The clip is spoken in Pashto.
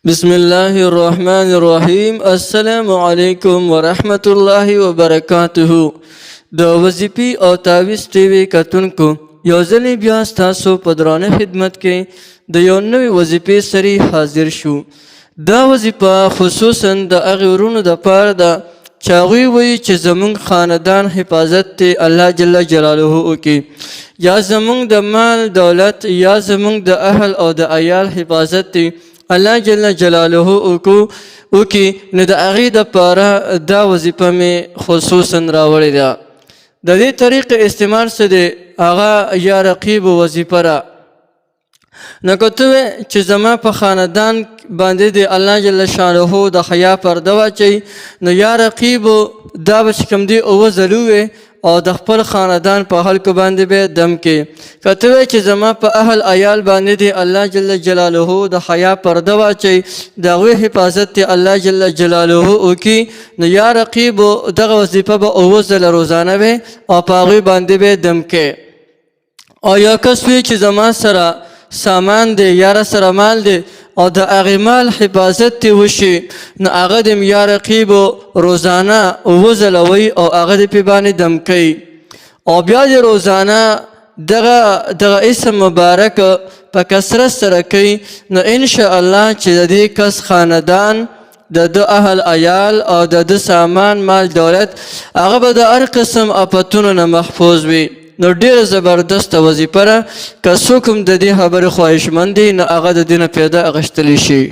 بسم الله الرحمن الرحیم. السلام علیکم ورحمت الله وبرکاته. د وظیفې او تعویض ټي وي کتونکو یو ځلې بیا ستاسو په درانه خدمت کې د یو نوې وظیفې سره حاضر شو. دا وظیفه خصوصا د هغې ورونو دپاره ده چې هغوی وایي چې زموږ خاندان حفاظت ته الله جل جلاله وکړي، یا زموږ د مال دولت یا زموږ د اهل او د عیال حفاظت ته الله جل جلاله وکړي. نو د هغې دپاره دا وظیفه مې خصوصا راوړې ده. د دې طریق استعمال څه دی؟ هغه یا رقیب وظیفه ده. نو که ته وایې چې زما په خاندان باندې د الله جل شانه د حیا پرده واچوي، نو یا رقیبو دا به چې کوم دی اووه ځلې ووایې او د خپل خاندان په خلکو باندې به دم کې. که ته وایې چې زما په اهل عیال باندې د الله جل جلاله د حیا پرده واچوي، د هغوی حفاظت ته الله جل جلاله وکړي، نو یا رقیبو دغه وظیفه به اووه ځله روزانه وي او په هغوی باندې به دم کې. او یو کس وایي چې زما سره سامان دی یا را سره مال دی او د هغې مال حفاظت تی وشي، نو هغه د یا رقیبو روزانه اووه ځله وایي او هغه د پې باندې دم کوي. او بیا د روزانه دغه اسم مبارک په کثرت سره کوي، نو انشاءالله چې د دې کس خاندان د ده اهل عیال او د ده سامان مال دولت هغه به د هر قسم آفتونو نه محفوظ وي. نو ډیره زبردسته وظیفه ده. که څوک هم د دې خبرې خواهشمند دی، نو هغه د دې نه فایده اخیستلی شي.